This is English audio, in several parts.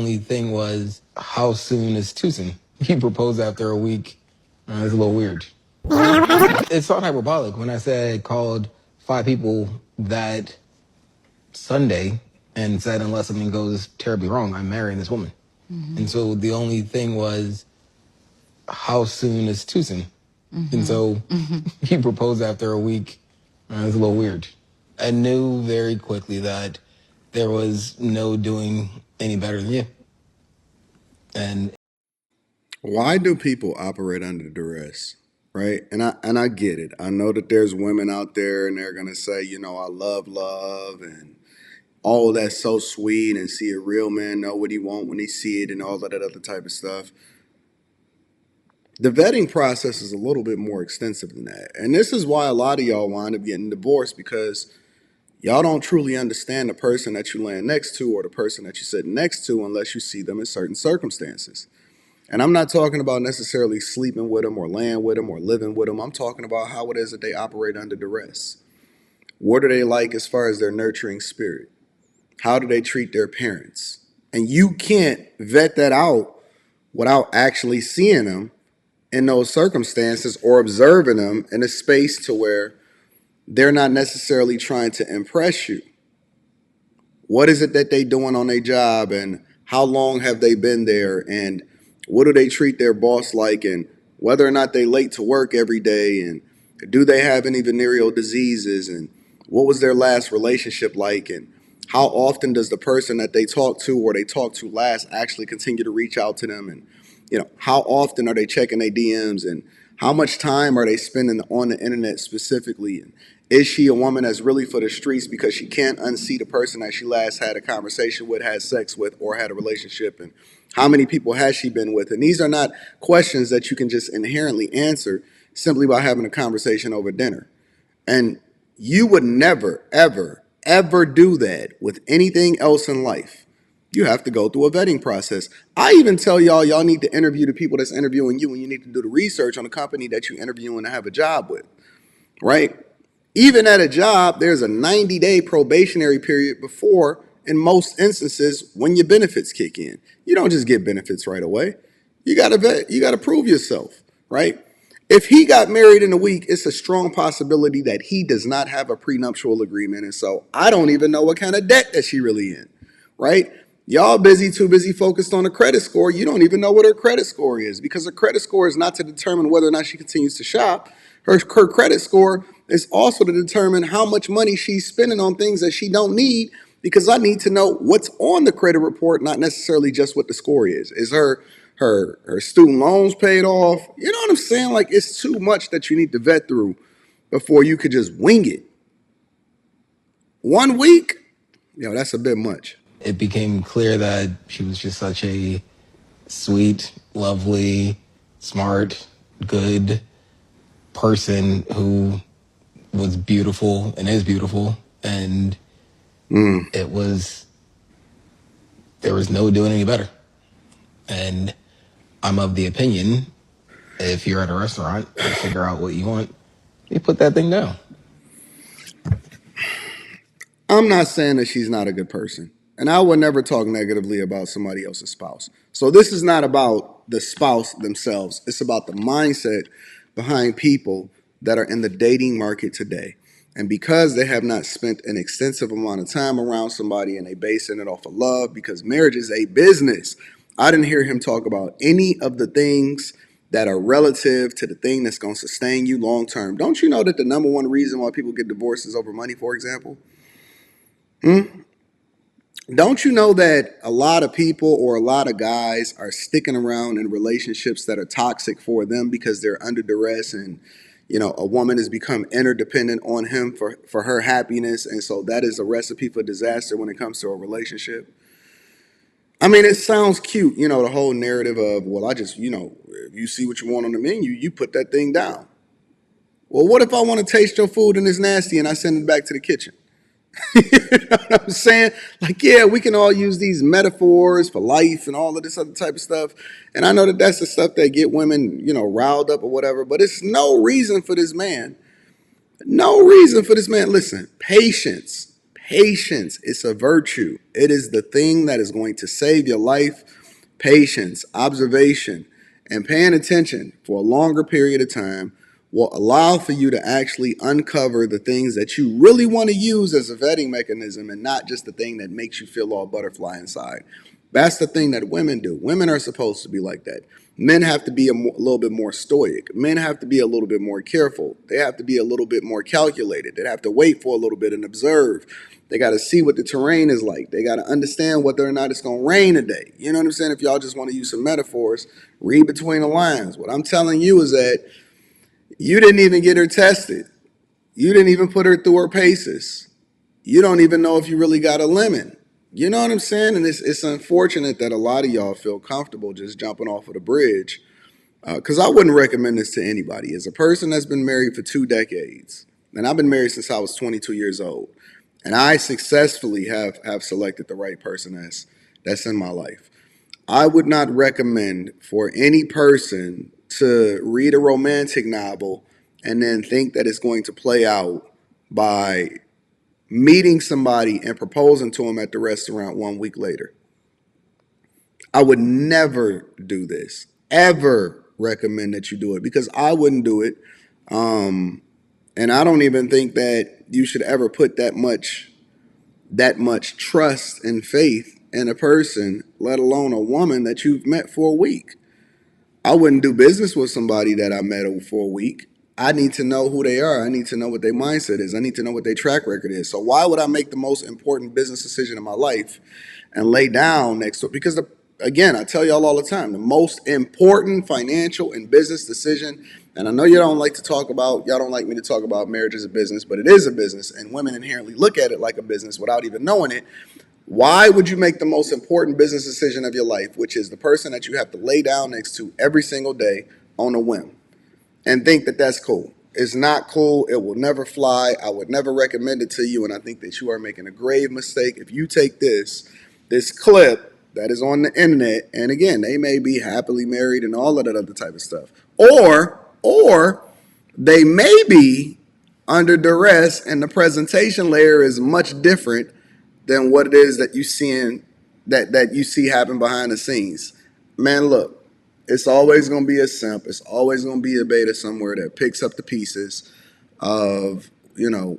only thing was, how soon is too soon? He proposed after a week. It's a little weird. It's not hyperbolic when I said I called 5 people that Sunday and said, unless something goes terribly wrong, I'm marrying this woman. And so the only thing was, how soon is too soon? And so he proposed after a week. It's a little weird. I knew very quickly that there was no doing any better than you. And Why do people operate under duress? Right? And I get it. I know that there's women out there and they're gonna say, I love love and all that's so sweet and see a real man know what he want when he see it and all of that other type of stuff. The vetting process is a little bit more extensive than that. And this is why a lot of y'all wind up getting divorced, because y'all don't truly understand the person that you land next to or the person that you're sitting next to unless you see them in certain circumstances. And I'm not talking about necessarily sleeping with them or laying with them or living with them. I'm talking about how it is that they operate under duress. What are they like as far as their nurturing spirit? How do they treat their parents? And you can't vet that out without actually seeing them in those circumstances or observing them in a space to where they're not necessarily trying to impress you. What is it that they doing on their job, and how long have they been there, and what do they treat their boss like, and whether or not they late to work every day, and do they have any venereal diseases, and what was their last relationship like, and how often does the person that they talk to or they talk to last actually continue to reach out to them, and how often are they checking their DMs, and how much time are they spending on the internet specifically, and is she a woman that's really for the streets because she can't unsee the person that she last had a conversation with, had sex with, or had a relationship? And how many people has she been with? And these are not questions that you can just inherently answer simply by having a conversation over dinner. And you would never, ever, ever do that with anything else in life. You have to go through a vetting process. I even tell y'all need to interview the people that's interviewing you, and you need to do the research on the company that you're interviewing to have a job with, right? Even at a job, there's a 90-day probationary period before, in most instances, when your benefits kick in. You don't just get benefits right away. You got to vet, you got to prove yourself, right? If he got married in a week, it's a strong possibility that he does not have a prenuptial agreement. And so I don't even know what kind of debt that she really in, right? Y'all too busy focused on a credit score. You don't even know what her credit score is, because her credit score is not to determine whether or not she continues to shop. Her credit score is also to determine how much money she's spending on things that she don't need, because I need to know what's on the credit report, not necessarily just what the score is. Is her student loans paid off? You know what I'm saying? Like, it's too much that you need to vet through before you could just wing it. 1 week? That's a bit much. it became clear that she was just such a sweet, lovely, smart, good person who was beautiful and is beautiful. And it was, there was no doing any better. And I'm of the opinion, if you're at a restaurant and figure out what you want, you put that thing down. I'm not saying that she's not a good person. And I would never talk negatively about somebody else's spouse. So this is not about the spouse themselves. It's about the mindset behind people that are in the dating market today. And because they have not spent an extensive amount of time around somebody and they basing it off of love, because marriage is a business. I didn't hear him talk about any of the things that are relative to the thing that's going to sustain you long term. Don't you know that the number one reason why people get divorced is over money, for example? Don't you know that a lot of people or a lot of guys are sticking around in relationships that are toxic for them because they're under duress, and a woman has become interdependent on him for her happiness, and so that is a recipe for disaster when it comes to a relationship? I mean, it sounds cute, the whole narrative of, well, I just, if you see what you want on the menu, you put that thing down. Well, what if I want to taste your food and it's nasty and I send it back to the kitchen? You know what I'm saying? Like, yeah, we can all use these metaphors for life and all of this other type of stuff. And I know that that's the stuff that get women, riled up or whatever, but it's no reason for this man. No reason for this man. Listen, patience. Patience, it's a virtue. It is the thing that is going to save your life. Patience, observation, and paying attention for a longer period of time will allow for you to actually uncover the things that you really want to use as a vetting mechanism and not just the thing that makes you feel all butterfly inside. That's the thing that women do. Women are supposed to be like that. Men have to be a little bit more stoic. Men have to be a little bit more careful. They have to be a little bit more calculated. They have to wait for a little bit and observe. They got to see what the terrain is like. They got to understand whether or not it's going to rain today. You know what I'm saying? If y'all just want to use some metaphors, read between the lines. What I'm telling you is that you didn't even get her tested. You didn't even put her through her paces. You don't even know if you really got a lemon. You know what I'm saying? And it's unfortunate that a lot of y'all feel comfortable just jumping off of the bridge. Because I wouldn't recommend this to anybody. As a person that's been married for 2 decades, and I've been married since I was 22 years old, and I successfully have selected the right person that's in my life. I would not recommend for any person to read a romantic novel and then think that it's going to play out by meeting somebody and proposing to them at the restaurant 1 week later. I would never do this, ever recommend that you do it because I wouldn't do it. And I don't even think that you should ever put that much trust and faith in a person, let alone a woman that you've met for a week. I wouldn't do business with somebody that I met for a week. I need to know who they are. I need to know what their mindset is. I need to know what their track record is. So why would I make the most important business decision in my life and lay down next to it? Because again, I tell y'all all the time, the most important financial and business decision, and I know y'all don't like me to talk about marriage as a business, but it is a business, and women inherently look at it like a business without even knowing it. Why would you make the most important business decision of your life, which is the person that you have to lay down next to every single day on a whim, and think that that's cool? It's not cool. It will never fly. I would never recommend it to you, and I think that you are making a grave mistake if you take this clip that is on the internet, and again, they may be happily married and all of that other type of stuff, or they may be under duress, and the presentation layer is much different than what it is that you see happen behind the scenes. Man, look, it's always going to be a simp. It's always going to be a beta somewhere that picks up the pieces of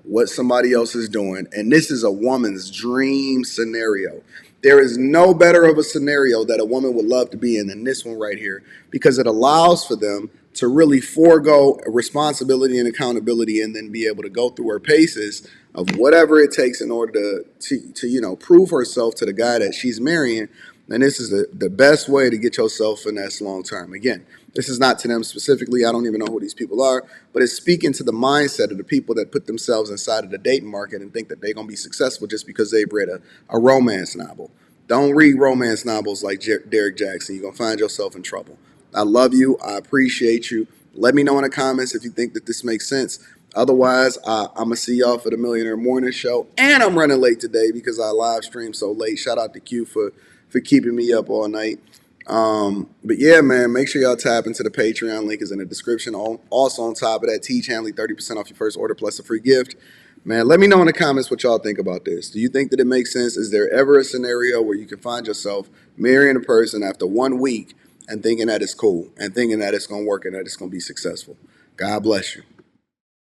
what somebody else is doing, and this is a woman's dream scenario. There is no better of a scenario that a woman would love to be in than this one right here, because it allows for them to really forego responsibility and accountability and then be able to go through her paces of whatever it takes in order to prove herself to the guy that she's marrying. And this is the best way to get yourself finessed long term. Again, this is not to them specifically. I don't even know who these people are, but it's speaking to the mindset of the people that put themselves inside of the dating market and think that they're going to be successful just because they've read a romance novel. Don't read romance novels like Derek Jackson. You're going to find yourself in trouble. I love you. I appreciate you. Let me know in the comments if you think that this makes sense. Otherwise, I'm going to see y'all for the Millionaire Morning Show. And I'm running late today because I live streamed so late. Shout out to Q for keeping me up all night. But yeah, man, make sure y'all tap into the Patreon. Link is in the description. Also on top of that, teach Hanley 30% off your first order plus a free gift. Man, let me know in the comments what y'all think about this. Do you think that it makes sense? Is there ever a scenario where you can find yourself marrying a person after 1 week and thinking that it's cool and thinking that it's going to work and that it's going to be successful? God bless you.